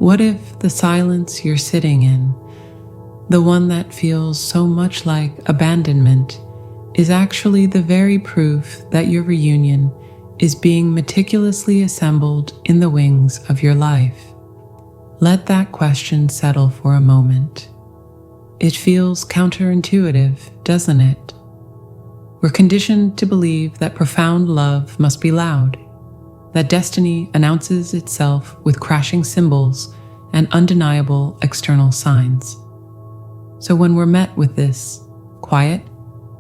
what if the silence you're sitting in, the one that feels so much like abandonment, is actually the very proof that your reunion is being meticulously assembled in the wings of your life? Let that question settle for a moment. It feels counterintuitive, doesn't it? We're conditioned to believe that profound love must be loud, that destiny announces itself with crashing cymbals and undeniable external signs. So when we're met with this quiet,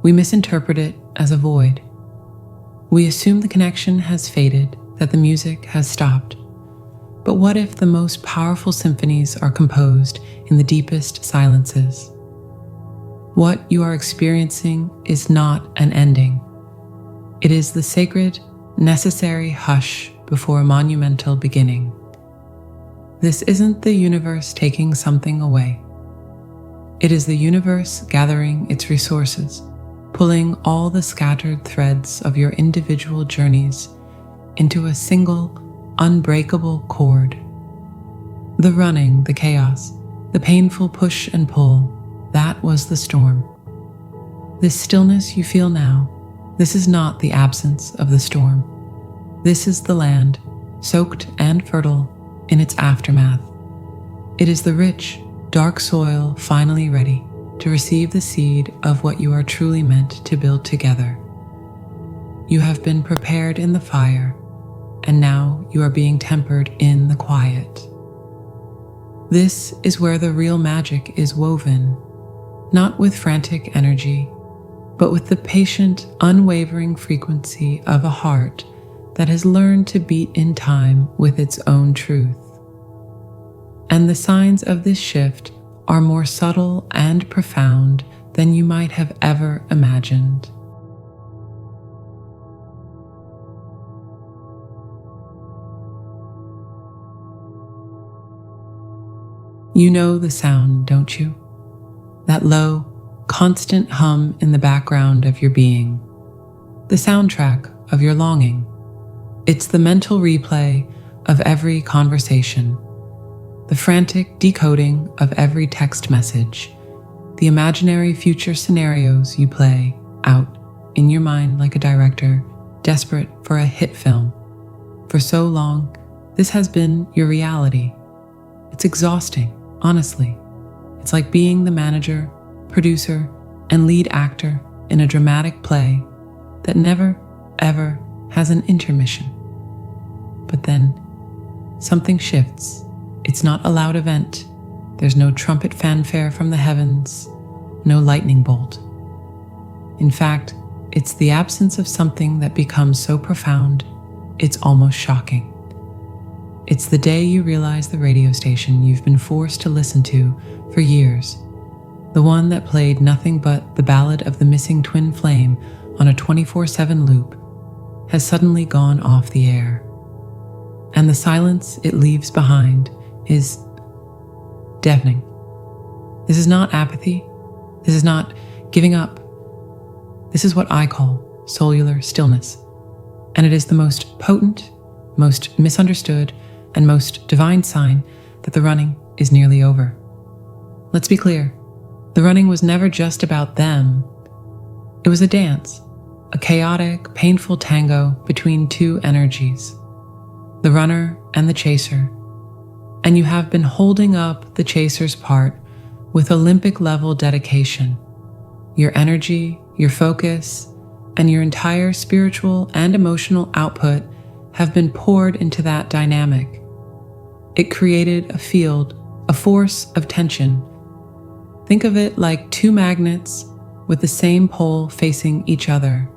we misinterpret it as a void. We assume the connection has faded, that the music has stopped. But what if the most powerful symphonies are composed in the deepest silences? What you are experiencing is not an ending. It is the sacred, necessary hush before a monumental beginning. This isn't the universe taking something away. It is the universe gathering its resources, pulling all the scattered threads of your individual journeys into a single, unbreakable cord. The running, the chaos, the painful push and pull, that was the storm. This stillness you feel now, this is not the absence of the storm. This is the land, soaked and fertile in its aftermath. It is the rich, dark soil finally ready to receive the seed of what you are truly meant to build together. You have been prepared in the fire, and now you are being tempered in the quiet. This is where the real magic is woven, not with frantic energy, but with the patient, unwavering frequency of a heart that has learned to beat in time with its own truth. And the signs of this shift are more subtle and profound than you might have ever imagined. You know the sound, don't you? That low, constant hum in the background of your being. The soundtrack of your longing. It's the mental replay of every conversation. The frantic decoding of every text message. The imaginary future scenarios you play out in your mind like a director desperate for a hit film. For so long, this has been your reality. It's exhausting, honestly. It's like being the manager, producer, and lead actor in a dramatic play that never, ever has an intermission. But then, something shifts. It's not a loud event. There's no trumpet fanfare from the heavens, no lightning bolt. In fact, it's the absence of something that becomes so profound, it's almost shocking. It's the day you realize the radio station you've been forced to listen to for years, the one that played nothing but the ballad of the missing twin flame on a 24/7 loop, has suddenly gone off the air. And the silence it leaves behind is deafening. This is not apathy. This is not giving up. This is what I call cellular stillness. And it is the most potent, most misunderstood, and most divine sign that the running is nearly over. Let's be clear. The running was never just about them. It was a dance, a chaotic, painful tango between two energies, the runner and the chaser. And you have been holding up the chaser's part with Olympic-level dedication. Your energy, your focus, and your entire spiritual and emotional output have been poured into that dynamic. It created a field, a force of tension. Think of it like two magnets with the same pole facing each other.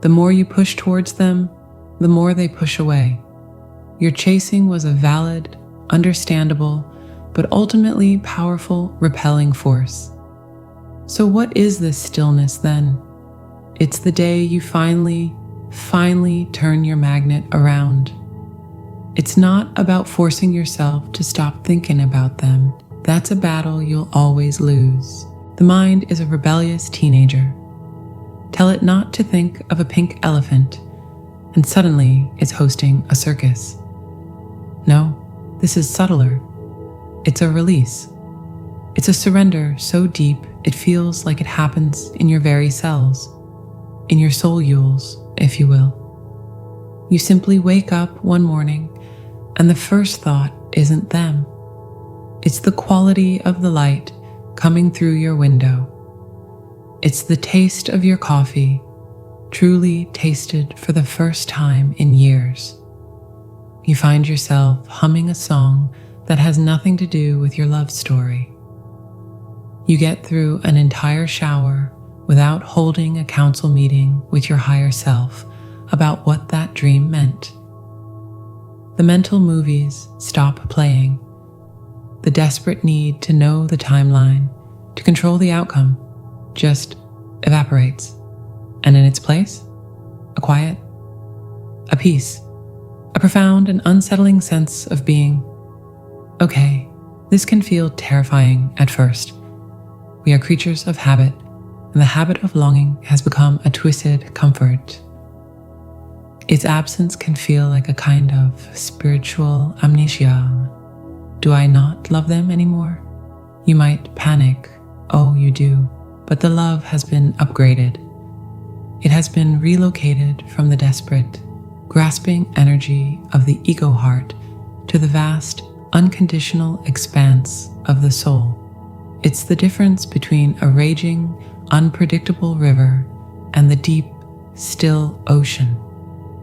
The more you push towards them, the more they push away. Your chasing was a valid, understandable, but ultimately powerful repelling force. So what is this stillness then? It's the day you finally turn your magnet around. It's not about forcing yourself to stop thinking about them. That's a battle you'll always lose. The mind is a rebellious teenager. Tell it not to think of a pink elephant, and suddenly it's hosting a circus. No, this is subtler, It's a release. It's a surrender so deep it feels like it happens in your very cells, in your souls, if you will. You simply wake up one morning and the first thought isn't them. It's the quality of the light coming through your window. It's the taste of your coffee, truly tasted for the first time in years. You find yourself humming a song that has nothing to do with your love story. You get through an entire shower without holding a council meeting with your higher self about what that dream meant. The mental movies stop playing. The desperate need to know the timeline, to control the outcome, just evaporates. And in its place, a quiet, a peace, a profound and unsettling sense of being. Okay, this can feel terrifying at first. We are creatures of habit, and the habit of longing has become a twisted comfort. Its absence can feel like a kind of spiritual amnesia. Do I not love them anymore? You might panic. Oh, you do. But the love has been upgraded. It has been relocated from the desperate, grasping energy of the ego heart to the vast, unconditional expanse of the soul. It's the difference between a raging, unpredictable river and the deep, still ocean.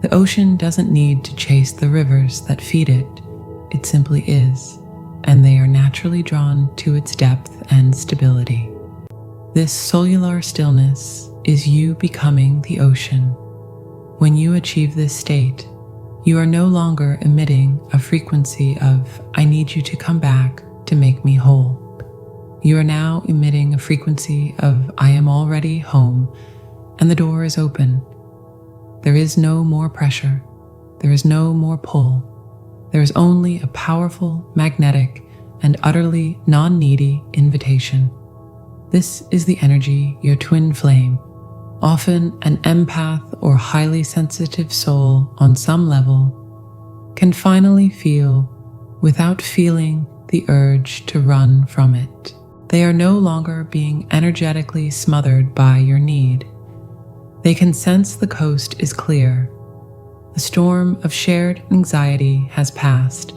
The ocean doesn't need to chase the rivers that feed it. It simply is, and they are naturally drawn to its depth and stability. This cellular stillness is you becoming the ocean. When you achieve this state, you are no longer emitting a frequency of, I need you to come back to make me whole. You are now emitting a frequency of, I am already home, and the door is open. There is no more pressure. There is no more pull. There is only a powerful, magnetic, and utterly non-needy invitation. This is the energy your twin flame, often an empath or highly sensitive soul on some level, can finally feel without feeling the urge to run from it. They are no longer being energetically smothered by your need. They can sense the coast is clear. The storm of shared anxiety has passed,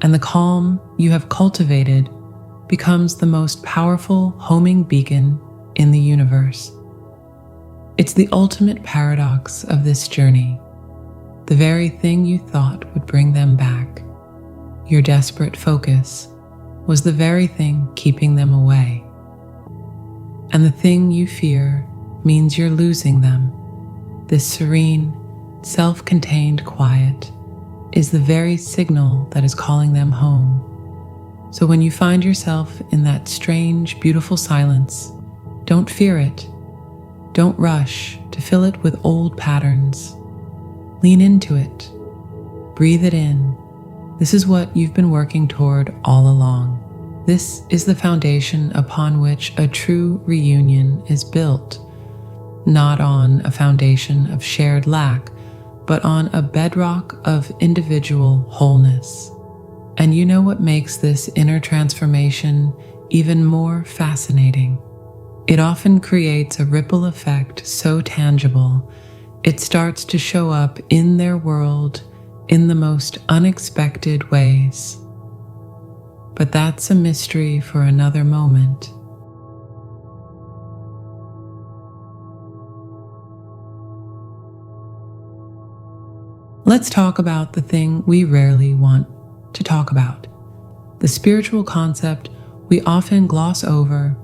and the calm you have cultivated becomes the most powerful homing beacon in the universe. It's the ultimate paradox of this journey. The very thing you thought would bring them back, your desperate focus, was the very thing keeping them away. And the thing you fear means you're losing them. This serene, self-contained quiet is the very signal that is calling them home. So when you find yourself in that strange, beautiful silence, don't fear it. Don't rush to fill it with old patterns. Lean into it. Breathe it in. This is what you've been working toward all along. This is the foundation upon which a true reunion is built, not on a foundation of shared lack, but on a bedrock of individual wholeness. And you know what makes this inner transformation even more fascinating? It often creates a ripple effect so tangible, it starts to show up in their world in the most unexpected ways. But that's a mystery for another moment. Let's talk about the thing we rarely want to talk about, the spiritual concept we often gloss over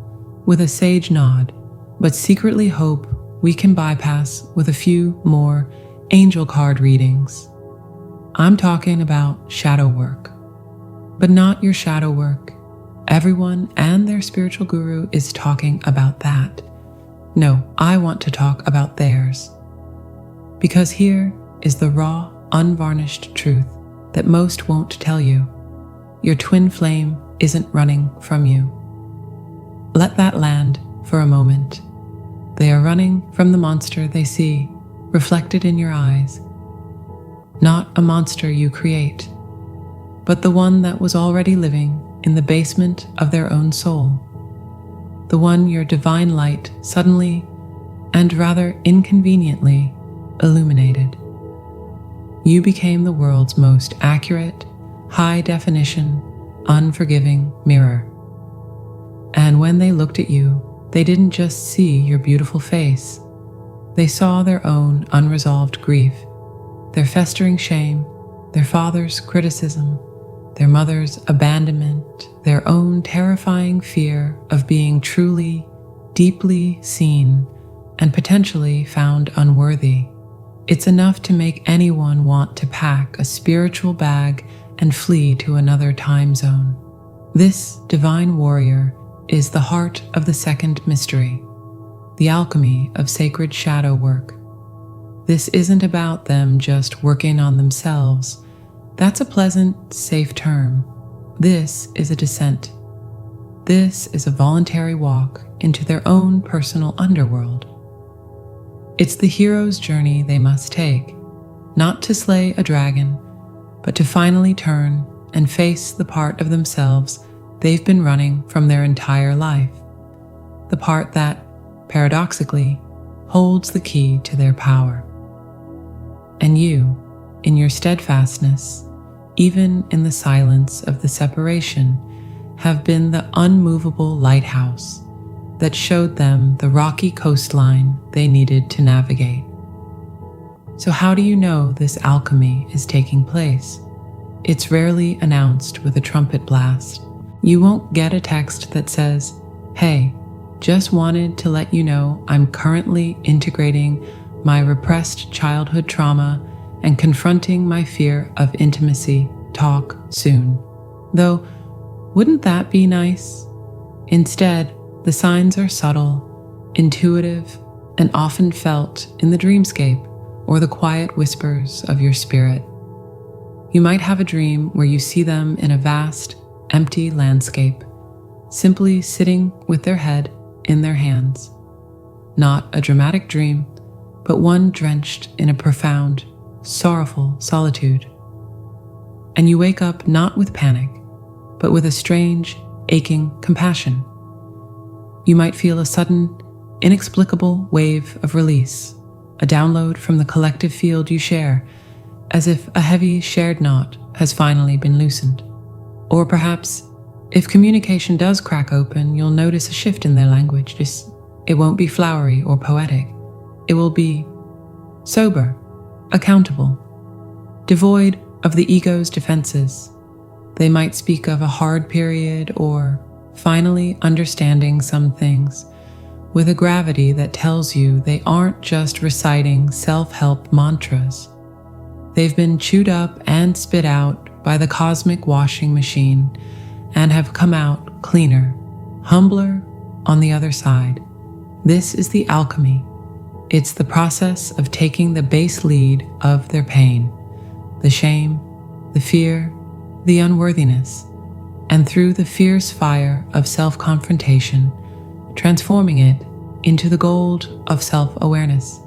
with a sage nod, but secretly hope we can bypass with a few more angel card readings. I'm talking about shadow work, but not your shadow work. Everyone and their spiritual guru is talking about that. No, I want to talk about theirs. Because here is the raw, unvarnished truth that most won't tell you. Your twin flame isn't running from you. Let that land for a moment. They are running from the monster they see, reflected in your eyes. Not a monster you create, but the one that was already living in the basement of their own soul, the one your divine light suddenly and rather inconveniently illuminated. You became the world's most accurate, high-definition, unforgiving mirror. And when they looked at you, they didn't just see your beautiful face. They saw their own unresolved grief, their festering shame, their father's criticism, their mother's abandonment, their own terrifying fear of being truly, deeply seen and potentially found unworthy. It's enough to make anyone want to pack a spiritual bag and flee to another time zone. This divine warrior is the heart of the second mystery, the alchemy of sacred shadow work. This isn't about them just working on themselves. That's a pleasant, safe term. This is a descent. This is a voluntary walk into their own personal underworld. It's the hero's journey they must take, not to slay a dragon, but to finally turn and face the part of themselves they've been running from their entire life, the part that, paradoxically, holds the key to their power. And you, in your steadfastness, even in the silence of the separation, have been the unmovable lighthouse that showed them the rocky coastline they needed to navigate. So how do you know this alchemy is taking place? It's rarely announced with a trumpet blast. You won't get a text that says, "Hey, just wanted to let you know I'm currently integrating my repressed childhood trauma and confronting my fear of intimacy. Talk soon." Though, wouldn't that be nice? Instead, the signs are subtle, intuitive, and often felt in the dreamscape or the quiet whispers of your spirit. You might have a dream where you see them in a vast, empty landscape, simply sitting with their head in their hands. Not a dramatic dream, but one drenched in a profound, sorrowful solitude. And you wake up not with panic, but with a strange, aching compassion. You might feel a sudden, inexplicable wave of release, a download from the collective field you share, as if a heavy shared knot has finally been loosened. Or perhaps, if communication does crack open, you'll notice a shift in their language. It won't be flowery or poetic. It will be sober, accountable, devoid of the ego's defenses. They might speak of a hard period or finally understanding some things with a gravity that tells you they aren't just reciting self-help mantras. They've been chewed up and spit out by the cosmic washing machine and have come out cleaner, humbler on the other side. This is the alchemy. It's the process of taking the base lead of their pain, the shame, the fear, the unworthiness, and through the fierce fire of self-confrontation, transforming it into the gold of self-awareness.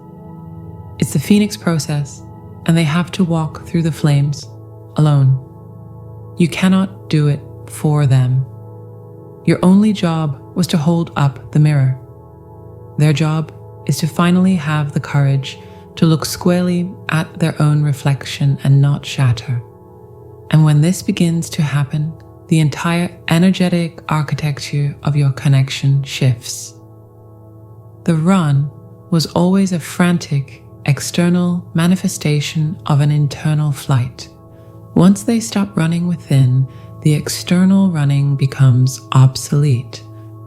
It's the phoenix process, and they have to walk through the flames alone. You cannot do it for them. Your only job was to hold up the mirror. Their job is to finally have the courage to look squarely at their own reflection and not shatter. And when this begins to happen, the entire energetic architecture of your connection shifts. The run was always a frantic, external manifestation of an internal flight. Once they stop running within, the external running becomes obsolete,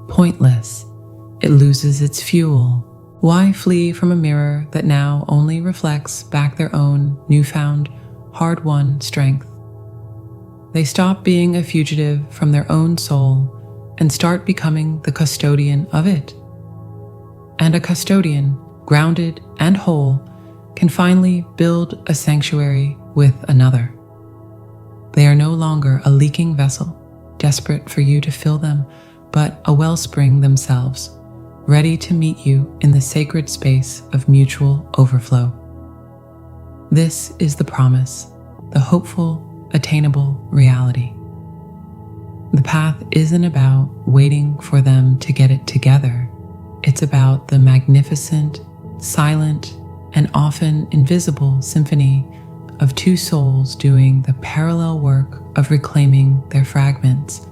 pointless. It loses its fuel. Why flee from a mirror that now only reflects back their own newfound, hard-won strength? They stop being a fugitive from their own soul and start becoming the custodian of it. And a custodian, grounded and whole, can finally build a sanctuary with another. They are no longer a leaking vessel, desperate for you to fill them, but a wellspring themselves, ready to meet you in the sacred space of mutual overflow. This is the promise, the hopeful, attainable reality. The path isn't about waiting for them to get it together. It's about the magnificent, silent, and often invisible symphony of two souls doing the parallel work of reclaiming their fragments,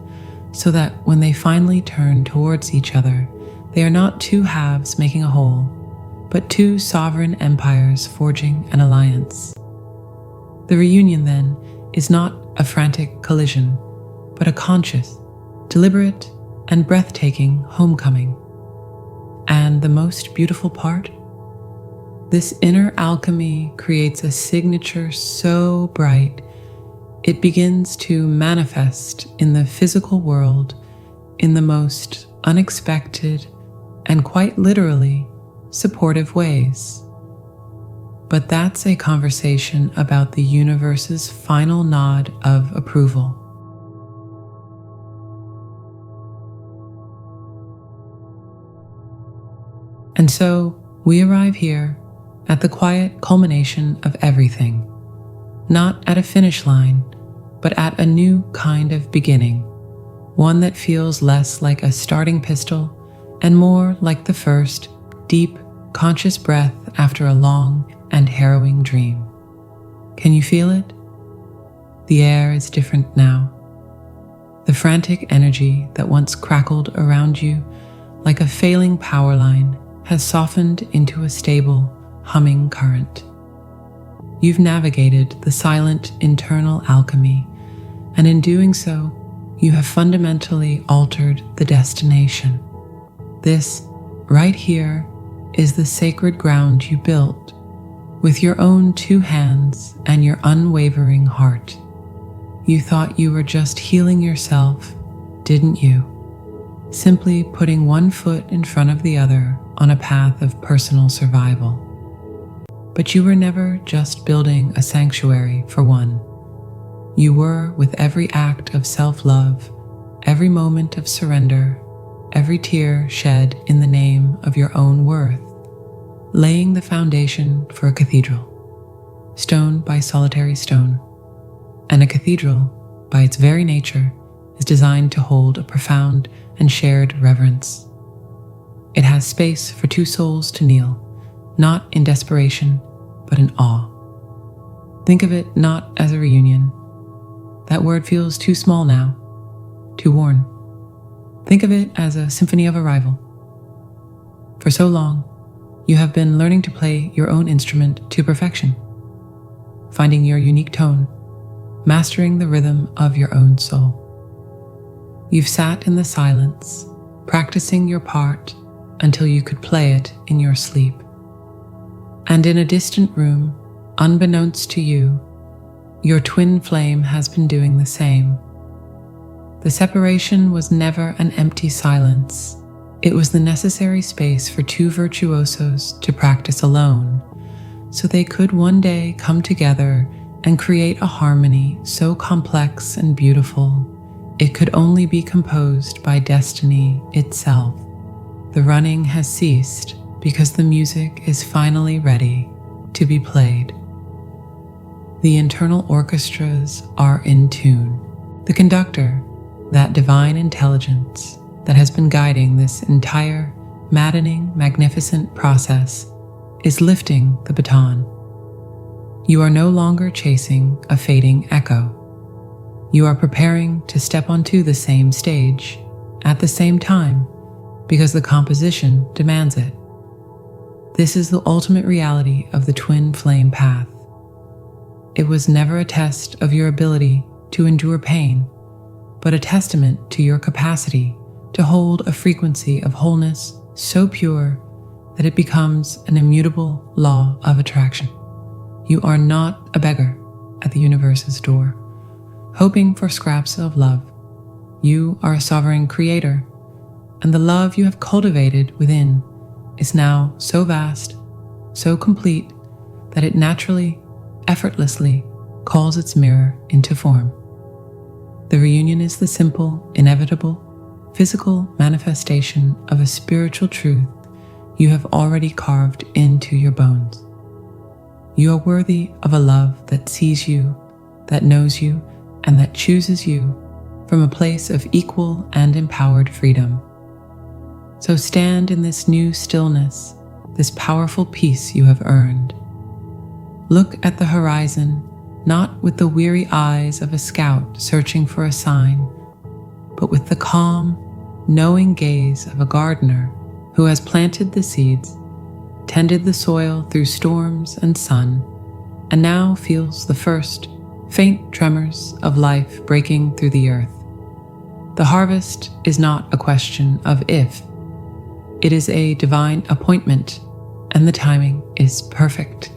so that when they finally turn towards each other, they are not two halves making a whole, but two sovereign empires forging an alliance. The reunion, then, is not a frantic collision, but a conscious, deliberate, and breathtaking homecoming. And the most beautiful part? This inner alchemy creates a signature so bright it begins to manifest in the physical world in the most unexpected and quite literally supportive ways. But that's a conversation about the universe's final nod of approval. And so we arrive here at the quiet culmination of everything, not at a finish line, but at a new kind of beginning, one that feels less like a starting pistol and more like the first deep, conscious breath after a long and harrowing dream. Can you feel it? The air is different now. The frantic energy that once crackled around you like a failing power line has softened into a stable, humming current. You've navigated the silent internal alchemy, and in doing so, you have fundamentally altered the destination. This, right here, is the sacred ground you built with your own two hands and your unwavering heart. You thought you were just healing yourself, didn't you? Simply putting one foot in front of the other on a path of personal survival. But you were never just building a sanctuary for one. You were, with every act of self-love, every moment of surrender, every tear shed in the name of your own worth, laying the foundation for a cathedral, stone by solitary stone. And a cathedral, by its very nature, is designed to hold a profound and shared reverence. It has space for two souls to kneel, not in desperation, but in awe. Think of it not as a reunion. That word feels too small now, too worn. Think of it as a symphony of arrival. For so long, you have been learning to play your own instrument to perfection, finding your unique tone, mastering the rhythm of your own soul. You've sat in the silence, practicing your part until you could play it in your sleep. And in a distant room, unbeknownst to you, your twin flame has been doing the same. The separation was never an empty silence. It was the necessary space for two virtuosos to practice alone, so they could one day come together and create a harmony so complex and beautiful, it could only be composed by destiny itself. The running has ceased because the music is finally ready to be played. The internal orchestras are in tune. The conductor, that divine intelligence that has been guiding this entire maddening, magnificent process, is lifting the baton. You are no longer chasing a fading echo. You are preparing to step onto the same stage at the same time because the composition demands it. This is the ultimate reality of the twin flame path. It was never a test of your ability to endure pain, but a testament to your capacity to hold a frequency of wholeness so pure that it becomes an immutable law of attraction. You are not a beggar at the universe's door, hoping for scraps of love. You are a sovereign creator, and the love you have cultivated within is now so vast, so complete, that it naturally, effortlessly calls its mirror into form. The reunion is the simple, inevitable, physical manifestation of a spiritual truth you have already carved into your bones. You are worthy of a love that sees you, that knows you, and that chooses you from a place of equal and empowered freedom. So stand in this new stillness, this powerful peace you have earned. Look at the horizon, not with the weary eyes of a scout searching for a sign, but with the calm, knowing gaze of a gardener who has planted the seeds, tended the soil through storms and sun, and now feels the first faint tremors of life breaking through the earth. The harvest is not a question of if. It is a divine appointment, and the timing is perfect.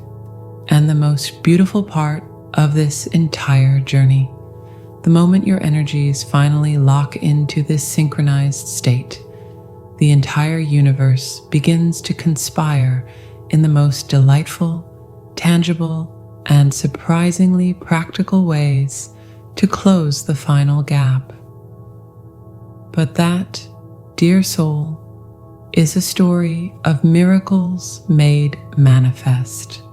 And the most beautiful part of this entire journey, the moment your energies finally lock into this synchronized state, the entire universe begins to conspire in the most delightful, tangible, and surprisingly practical ways to close the final gap. But that, dear soul, is a story of miracles made manifest.